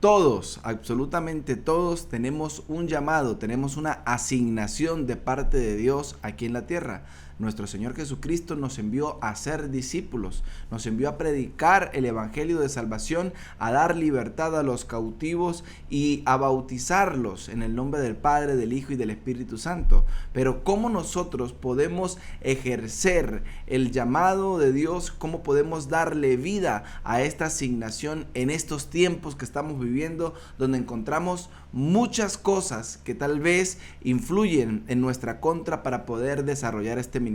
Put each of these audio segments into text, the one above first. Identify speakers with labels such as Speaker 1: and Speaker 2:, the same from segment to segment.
Speaker 1: Todos, absolutamente todos, tenemos un llamado, tenemos una asignación de parte de Dios aquí en la tierra. Nuestro Señor Jesucristo nos envió a ser discípulos, nos envió a predicar el evangelio de salvación, a dar libertad a los cautivos y a bautizarlos en el nombre del Padre, del Hijo y del Espíritu Santo. Pero ¿cómo nosotros podemos ejercer el llamado de Dios? ¿Cómo podemos darle vida a esta asignación en estos tiempos que estamos viviendo, donde encontramos muchas cosas que tal vez influyen en nuestra contra para poder desarrollar este ministerio?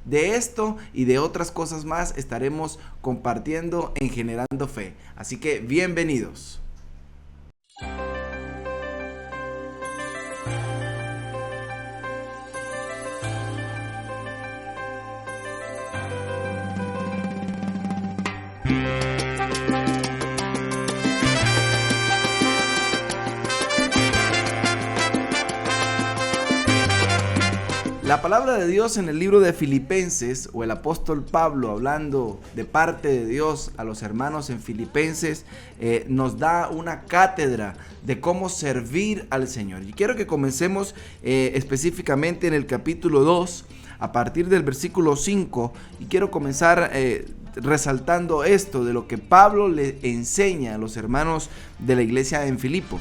Speaker 1: De esto y de otras cosas más estaremos compartiendo en Generando Fe. Así que bienvenidos. La palabra de Dios en el libro de Filipenses, o el apóstol Pablo hablando de parte de Dios a los hermanos en Filipenses, nos da una cátedra de cómo servir al Señor. Y quiero que comencemos específicamente en el capítulo 2, a partir del versículo 5, y quiero comenzar resaltando esto de lo que Pablo le enseña a los hermanos de la iglesia en Filipo.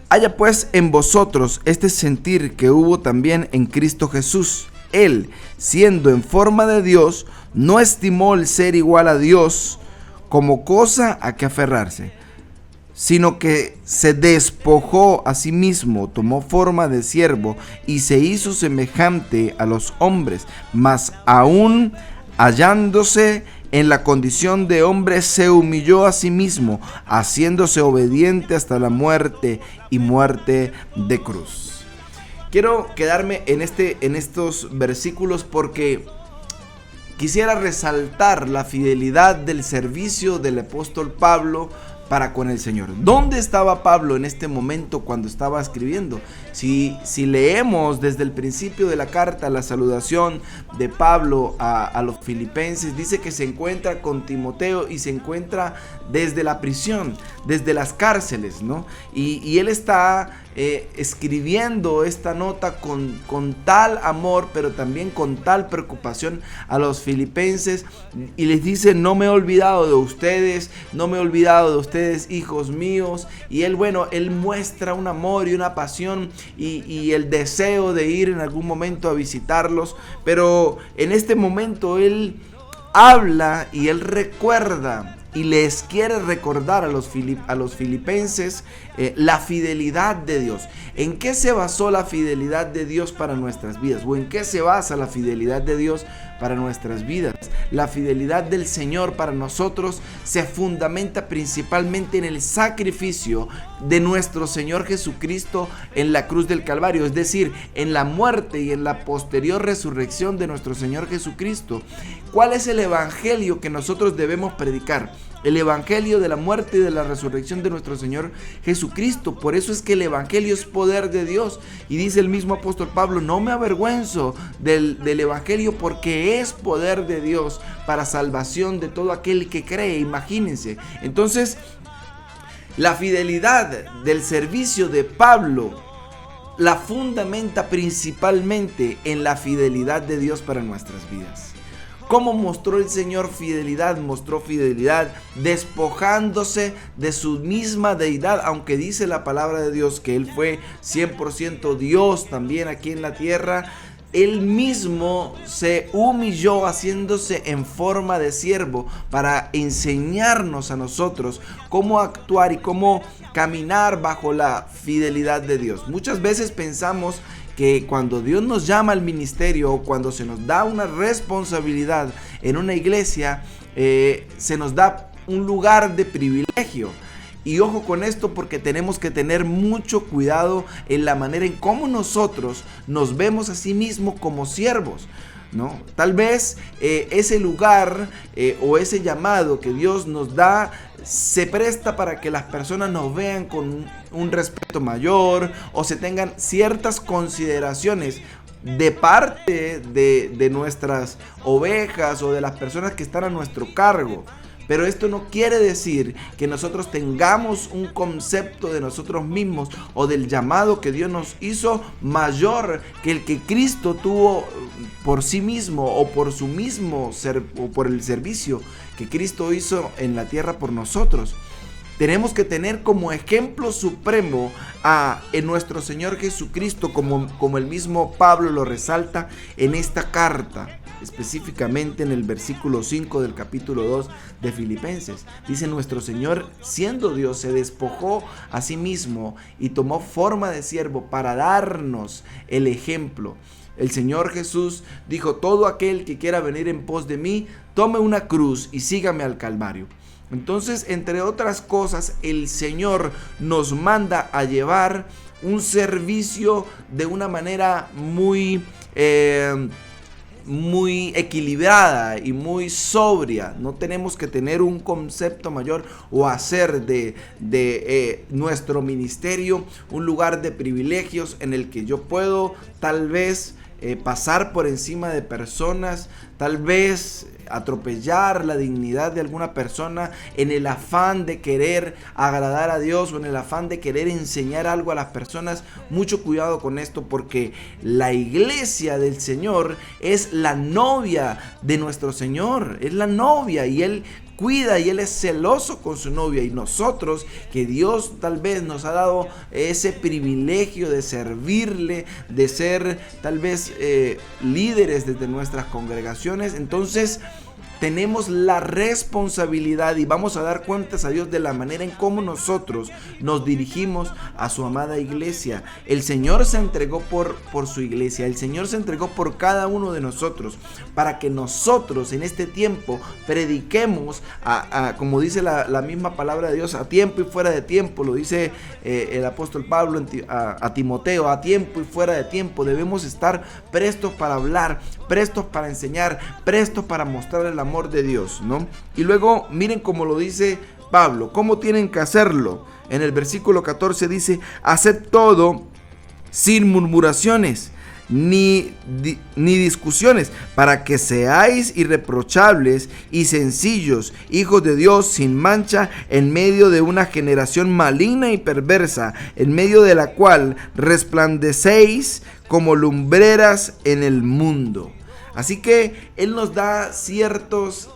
Speaker 1: Haya pues en vosotros este sentir que hubo también en Cristo Jesús. Él, siendo en forma de Dios, no estimó el ser igual a Dios como cosa a que aferrarse, sino que se despojó a sí mismo, tomó forma de siervo y se hizo semejante a los hombres, mas aún hallándose en la condición de hombre, se humilló a sí mismo, haciéndose obediente hasta la muerte y muerte de cruz. Quiero quedarme en estos versículos porque quisiera resaltar la fidelidad del servicio del apóstol Pablo para con el Señor. ¿Dónde estaba Pablo en este momento cuando estaba escribiendo? Si leemos desde el principio de la carta, la saludación de Pablo a los filipenses, dice que se encuentra con Timoteo y se encuentra desde la prisión, desde las cárceles, ¿no? Y él está escribiendo esta nota con tal amor, pero también con tal preocupación a los filipenses, y les dice: no me he olvidado de ustedes, no me he olvidado de ustedes, hijos míos. Y él muestra un amor y una pasión y el deseo de ir en algún momento a visitarlos, pero en este momento él habla y él recuerda y les quiere recordar a los filipenses la fidelidad de Dios. ¿En qué se basó la fidelidad de Dios para nuestras vidas? ¿O en qué se basa la fidelidad de Dios para nuestras vidas? La fidelidad del Señor para nosotros se fundamenta principalmente en el sacrificio de nuestro Señor Jesucristo en la cruz del Calvario, es decir, en la muerte y en la posterior resurrección de nuestro Señor Jesucristo. ¿Cuál es el evangelio que nosotros debemos predicar? El evangelio de la muerte y de la resurrección de nuestro Señor Jesucristo. Por eso es que el evangelio es poder de Dios. Y dice el mismo apóstol Pablo: no me avergüenzo del evangelio, porque es poder de Dios para salvación de todo aquel que cree. Imagínense. Entonces, la fidelidad del servicio de Pablo la fundamenta principalmente en la fidelidad de Dios para nuestras vidas. ¿Cómo mostró el Señor fidelidad? Mostró fidelidad despojándose de su misma deidad, aunque dice la palabra de Dios que Él fue 100% Dios también aquí en la tierra. Él mismo se humilló haciéndose en forma de siervo para enseñarnos a nosotros cómo actuar y cómo caminar bajo la fidelidad de Dios. Muchas veces pensamos que cuando Dios nos llama al ministerio o cuando se nos da una responsabilidad en una iglesia, se nos da un lugar de privilegio. Y ojo con esto, porque tenemos que tener mucho cuidado en la manera en cómo nosotros nos vemos a sí mismos como siervos, ¿no? Tal vez ese lugar o ese llamado que Dios nos da se presta para que las personas nos vean con un respeto mayor o se tengan ciertas consideraciones de parte de nuestras ovejas o de las personas que están a nuestro cargo. Pero esto no quiere decir que nosotros tengamos un concepto de nosotros mismos o del llamado que Dios nos hizo mayor que el que Cristo tuvo por sí mismo o por su mismo o por el servicio que Cristo hizo en la tierra por nosotros. Tenemos que tener como ejemplo supremo en nuestro Señor Jesucristo, como el mismo Pablo lo resalta en esta carta, específicamente en el versículo 5 del capítulo 2 de Filipenses. Dice: nuestro Señor, siendo Dios, se despojó a sí mismo y tomó forma de siervo para darnos el ejemplo. El Señor Jesús dijo: todo aquel que quiera venir en pos de mí, tome una cruz y sígame al Calvario. Entonces, entre otras cosas, el Señor nos manda a llevar un servicio de una manera muy equilibrada y muy sobria. No tenemos que tener un concepto mayor o hacer de nuestro ministerio un lugar de privilegios en el que yo puedo tal vez pasar por encima de personas, tal vez atropellar la dignidad de alguna persona en el afán de querer agradar a Dios o en el afán de querer enseñar algo a las personas. Mucho cuidado con esto, porque la iglesia del Señor es la novia de nuestro Señor, es la novia, y Él cuida y Él es celoso con su novia. Y nosotros, que Dios tal vez nos ha dado ese privilegio de servirle, de ser tal vez líderes desde nuestras congregaciones, entonces tenemos la responsabilidad y vamos a dar cuentas a Dios de la manera en cómo nosotros nos dirigimos a su amada iglesia. El Señor se entregó por su iglesia, el Señor se entregó por cada uno de nosotros, para que nosotros en este tiempo prediquemos, como dice la misma palabra de Dios, a tiempo y fuera de tiempo. Lo dice el apóstol Pablo a Timoteo: a tiempo y fuera de tiempo debemos estar prestos para hablar, prestos para enseñar, prestos para mostrar el amor de Dios, ¿no? Y luego miren cómo lo dice Pablo, cómo tienen que hacerlo. En el versículo 14 dice: haced todo sin murmuraciones ni discusiones, para que seáis irreprochables y sencillos, hijos de Dios sin mancha, en medio de una generación maligna y perversa, en medio de la cual resplandecéis como lumbreras en el mundo. Así que Él nos da ciertos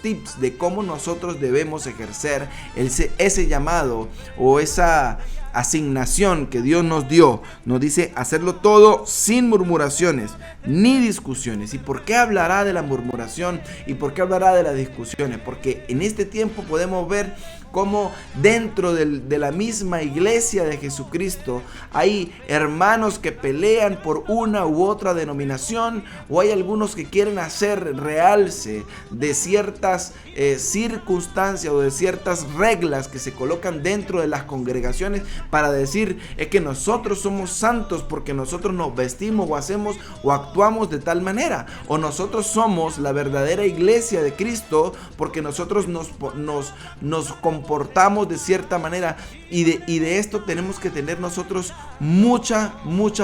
Speaker 1: tips de cómo nosotros debemos ejercer ese llamado o esa asignación que Dios nos dio. Nos dice hacerlo todo sin murmuraciones ni discusiones. ¿Y por qué hablará de la murmuración? ¿Y por qué hablará de las discusiones? Porque en este tiempo podemos ver cómo dentro de la misma iglesia de Jesucristo hay hermanos que pelean por una u otra denominación, o hay algunos que quieren hacer realce de ciertas circunstancias o de ciertas reglas que se colocan dentro de las congregaciones para decir: es que nosotros somos santos porque nosotros nos vestimos o hacemos o actuamos de tal manera, o nosotros somos la verdadera iglesia de Cristo porque nosotros nos comportamos de cierta manera. Y de esto tenemos que tener nosotros mucha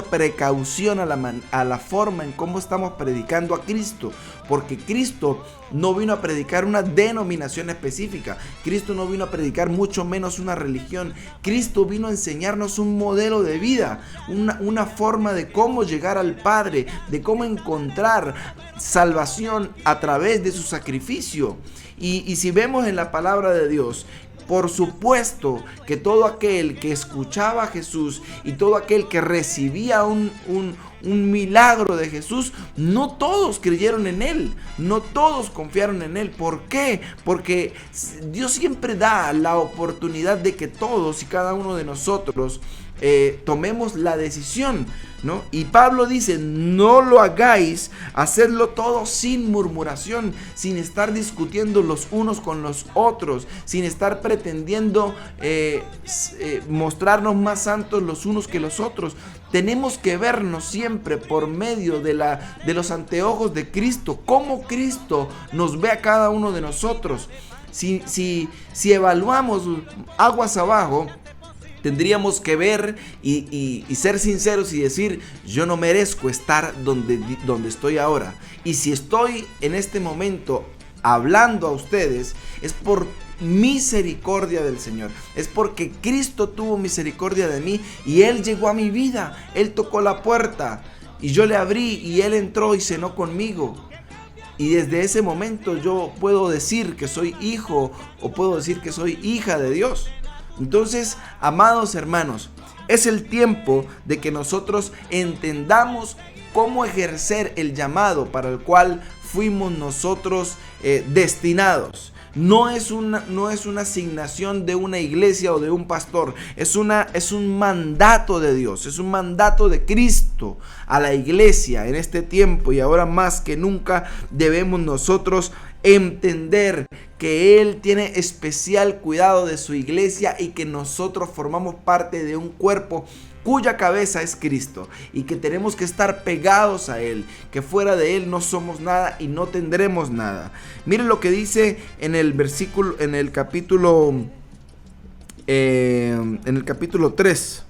Speaker 1: precaución a la forma en cómo estamos predicando a Cristo, porque Cristo no vino a predicar una denominación específica, Cristo no vino a predicar mucho menos una religión. Cristo vino a enseñarnos un modelo de vida, una forma de cómo llegar al Padre, de cómo encontrar salvación a través de su sacrificio. Y si vemos en la palabra de Dios, por supuesto que todo aquel que escuchaba a Jesús y todo aquel que recibía un milagro de Jesús, no todos creyeron en Él, no todos confiaron en Él. ¿Por qué? Porque Dios siempre da la oportunidad de que todos y cada uno de nosotros tomemos la decisión, ¿no? Y Pablo dice: no lo hagáis, hacedlo todo sin murmuración, sin estar discutiendo los unos con los otros, sin estar pretendiendo mostrarnos más santos los unos que los otros. Tenemos que vernos siempre por medio de los anteojos de Cristo, cómo Cristo nos ve a cada uno de nosotros. Si evaluamos aguas abajo, tendríamos que ver y ser sinceros y decir: yo no merezco estar donde estoy ahora. Y si estoy en este momento hablando a ustedes, es por misericordia del Señor. Es porque Cristo tuvo misericordia de mí y Él llegó a mi vida. Él tocó la puerta y yo le abrí y Él entró y cenó conmigo. Y desde ese momento yo puedo decir que soy hijo o puedo decir que soy hija de Dios. Entonces, amados hermanos, es el tiempo de que nosotros entendamos cómo ejercer el llamado para el cual fuimos nosotros destinados. No es una asignación de una iglesia o de un pastor, es un mandato de Dios, es un mandato de Cristo a la iglesia en este tiempo, y ahora más que nunca debemos nosotros entender que Él tiene especial cuidado de su iglesia y que nosotros formamos parte de un cuerpo cuya cabeza es Cristo, y que tenemos que estar pegados a Él, que fuera de Él no somos nada y no tendremos nada. Miren lo que dice en el versículo, en el capítulo 3.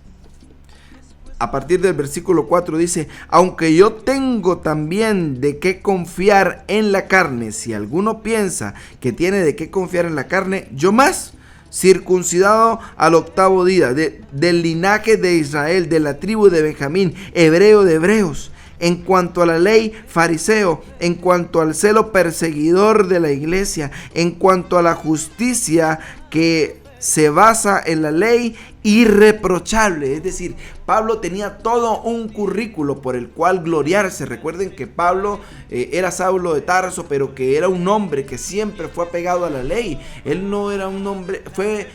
Speaker 1: A partir del versículo 4 dice: aunque yo tengo también de qué confiar en la carne, si alguno piensa que tiene de qué confiar en la carne, yo más, circuncidado al 8º día, del linaje de Israel, de la tribu de Benjamín, hebreo de hebreos, en cuanto a la ley, fariseo, en cuanto al celo, perseguidor de la iglesia, en cuanto a la justicia que se basa en la ley, irreprochable. Es decir, Pablo tenía todo un currículo por el cual gloriarse. Recuerden que Pablo era Saulo de Tarso, pero que era un hombre que siempre fue apegado a la ley. Él no era un hombre, fue,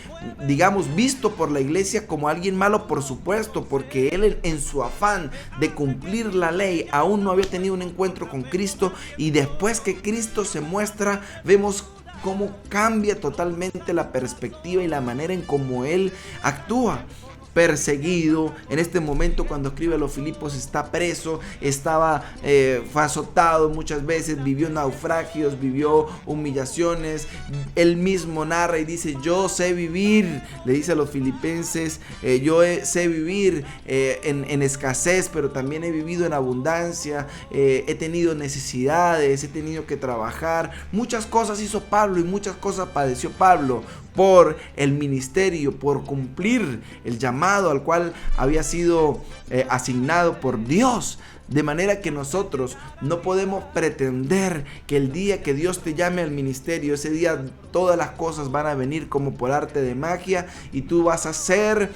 Speaker 1: digamos, visto por la iglesia como alguien malo, por supuesto, porque él, en su afán de cumplir la ley, aún no había tenido un encuentro con Cristo, y después que Cristo se muestra, vemos cómo cambia totalmente la perspectiva y la manera en cómo él actúa. Perseguido, en este momento cuando escribe a los Filipos está preso, fue azotado muchas veces, vivió naufragios, vivió humillaciones. Él mismo narra y dice: yo sé vivir, le dice a los filipenses, sé vivir en escasez, pero también he vivido en abundancia, he tenido necesidades, he tenido que trabajar. Muchas cosas hizo Pablo y muchas cosas padeció Pablo por el ministerio, por cumplir el llamado al cual había sido asignado por Dios. De manera que nosotros no podemos pretender que el día que Dios te llame al ministerio, ese día todas las cosas van a venir como por arte de magia y tú vas a ser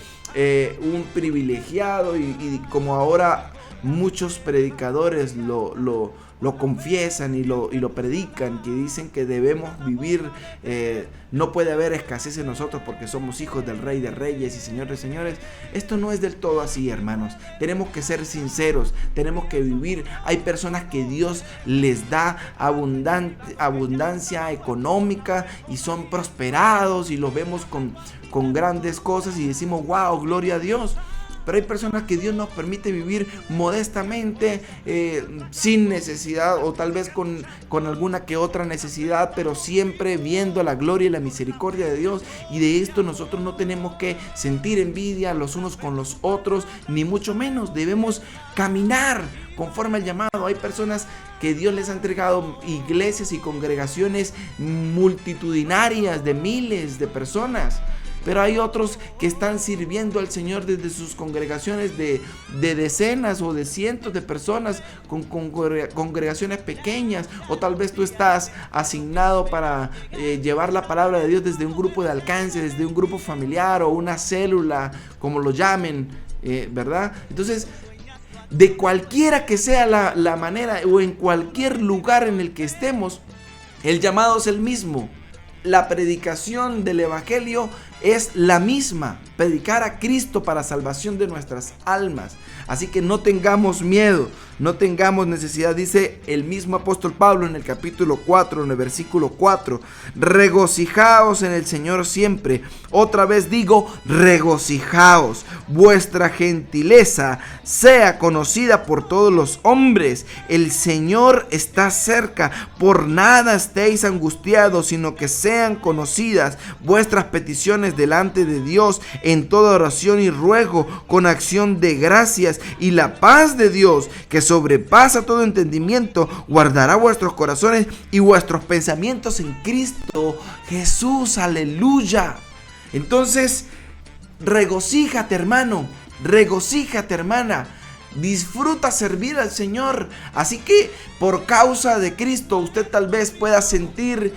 Speaker 1: un privilegiado, y como ahora muchos predicadores lo confiesan y lo predican, que dicen que debemos vivir, no puede haber escasez en nosotros porque somos hijos del Rey de Reyes y Señor de Señores. Esto no es del todo así, hermanos. Tenemos que ser sinceros, tenemos que vivir. Hay personas que Dios les da abundancia económica y son prosperados y los vemos con grandes cosas y decimos: wow, gloria a Dios. Pero hay personas que Dios nos permite vivir modestamente, sin necesidad, o tal vez con alguna que otra necesidad, pero siempre viendo la gloria y la misericordia de Dios. Y de esto nosotros no tenemos que sentir envidia los unos con los otros, ni mucho menos. Debemos caminar conforme al llamado. Hay personas que Dios les ha entregado iglesias y congregaciones multitudinarias de miles de personas. Pero hay otros que están sirviendo al Señor desde sus congregaciones de decenas o de cientos de personas, con congregaciones pequeñas. O tal vez tú estás asignado para llevar la palabra de Dios desde un grupo de alcance, desde un grupo familiar o una célula, como lo llamen, ¿verdad? Entonces, de cualquiera que sea la manera o en cualquier lugar en el que estemos, el llamado es el mismo. La predicación del evangelio es la misma: predicar a Cristo para salvación de nuestras almas. Así que no tengamos miedo, no tengamos necesidad. Dice el mismo apóstol Pablo en el capítulo 4, en el versículo 4: regocijaos en el Señor siempre. Otra vez digo, regocijaos. Vuestra gentileza sea conocida por todos los hombres. El Señor está cerca. Por nada estéis angustiados, sino que sean conocidas vuestras peticiones peticiones delante de Dios en toda oración y ruego con acción de gracias, y la paz de Dios, que sobrepasa todo entendimiento, guardará vuestros corazones y vuestros pensamientos en Cristo Jesús. Aleluya. Entonces, regocíjate, hermano, regocíjate, hermana. Disfruta servir al Señor. Así que por causa de Cristo usted tal vez pueda sentir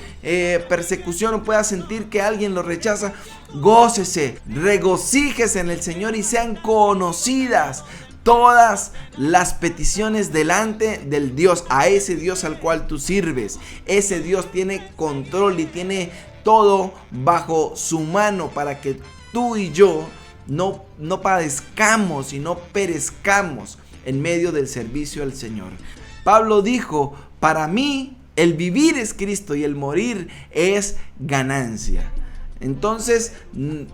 Speaker 1: persecución o pueda sentir que alguien lo rechaza. Gócese, regocíjese en el Señor y sean conocidas todas las peticiones delante del Dios, a ese Dios al cual tú sirves. Ese Dios tiene control y tiene todo bajo su mano para que tú y yo no padezcamos y no perezcamos en medio del servicio al Señor. Pablo dijo: para mí el vivir es Cristo y el morir es ganancia. Entonces,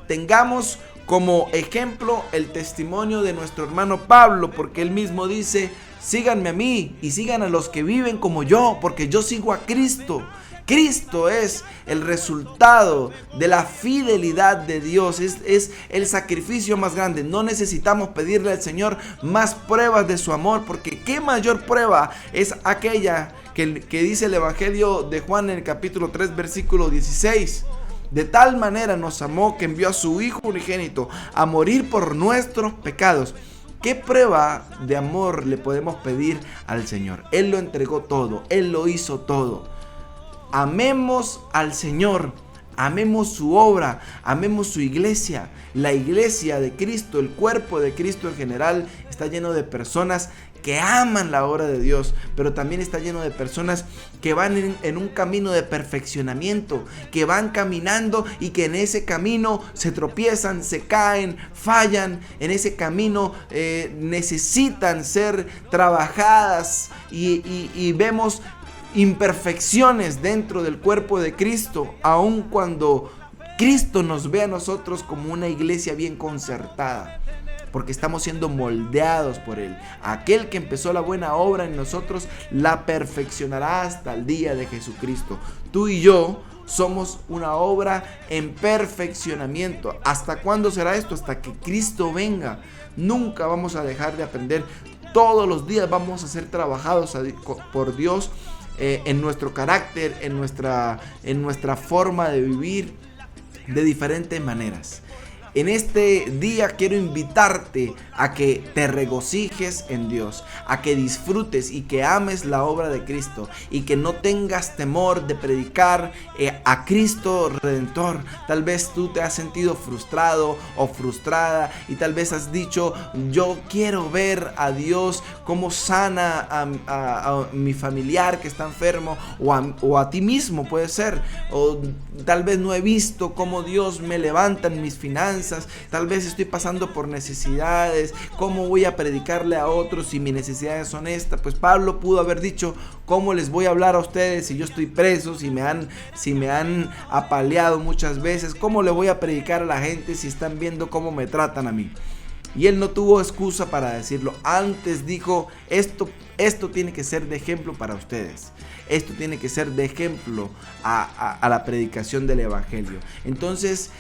Speaker 1: tengamos como ejemplo el testimonio de nuestro hermano Pablo, porque él mismo dice: síganme a mí y sigan a los que viven como yo, porque yo sigo a Cristo. Cristo es el resultado de la fidelidad de Dios, es el sacrificio más grande. No necesitamos pedirle al Señor más pruebas de su amor, porque qué mayor prueba es aquella que dice el Evangelio de Juan en el capítulo 3, versículo 16. De tal manera nos amó que envió a su Hijo unigénito a morir por nuestros pecados. ¿Qué prueba de amor le podemos pedir al Señor? Él lo entregó todo, Él lo hizo todo. Amemos al Señor, amemos su obra, amemos su iglesia. La iglesia de Cristo, el cuerpo de Cristo en general, está lleno de personas que aman la obra de Dios, pero también está lleno de personas que van en un camino de perfeccionamiento, que van caminando y que en ese camino se tropiezan, se caen, fallan. En ese camino necesitan ser trabajadas y vemos imperfecciones dentro del cuerpo de Cristo, aun cuando Cristo nos ve a nosotros como una iglesia bien concertada, porque estamos siendo moldeados por Él. Aquel que empezó la buena obra en nosotros la perfeccionará hasta el día de Jesucristo. Tú y yo somos una obra en perfeccionamiento. ¿Hasta cuándo será esto? Hasta que Cristo venga. Nunca vamos a dejar de aprender. Todos los días vamos a ser trabajados por Dios en nuestro carácter, en nuestra forma de vivir de diferentes maneras. En este día quiero invitarte a que te regocijes en Dios, a que disfrutes y que ames la obra de Cristo y que no tengas temor de predicar a Cristo Redentor. Tal vez tú te has sentido frustrado o frustrada y tal vez has dicho: yo quiero ver a Dios cómo sana a mi familiar que está enfermo, o a ti mismo puede ser, o tal vez no he visto cómo Dios me levanta en mis finanzas. Tal vez estoy pasando por necesidades. ¿Cómo voy a predicarle a otros si mis necesidades son estas? Pues Pablo pudo haber dicho: ¿cómo les voy a hablar a ustedes si yo estoy preso, si me han apaleado muchas veces? ¿Cómo le voy a predicar a la gente si están viendo cómo me tratan a mí? Y él no tuvo excusa para decirlo. Antes dijo: esto tiene que ser de ejemplo para ustedes. Esto tiene que ser de ejemplo a la predicación del evangelio. Entonces,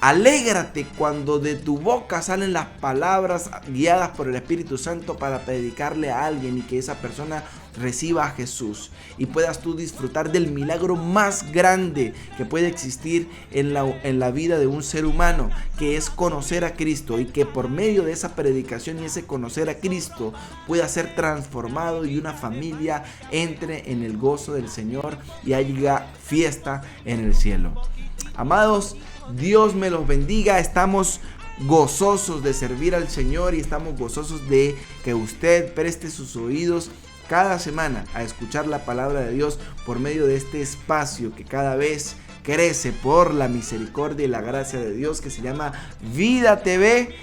Speaker 1: alégrate cuando de tu boca salen las palabras guiadas por el Espíritu Santo para predicarle a alguien y que esa persona reciba a Jesús y puedas tú disfrutar del milagro más grande que puede existir en la vida de un ser humano, que es conocer a Cristo, y que por medio de esa predicación y ese conocer a Cristo pueda ser transformado y una familia entre en el gozo del Señor y haya fiesta en el cielo. Amados, Dios me los bendiga. Estamos gozosos de servir al Señor y estamos gozosos de que usted preste sus oídos cada semana a escuchar la palabra de Dios por medio de este espacio que cada vez crece por la misericordia y la gracia de Dios, que se llama Vida TV.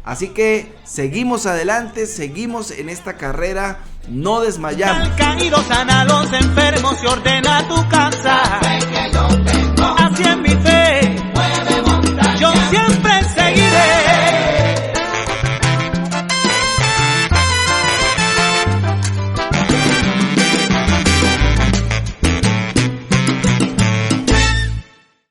Speaker 1: Así que seguimos adelante, seguimos en esta carrera, no desmayamos.
Speaker 2: Al caído, sana a los enfermos y ordena tu casa. Así en mi fe, yo siempre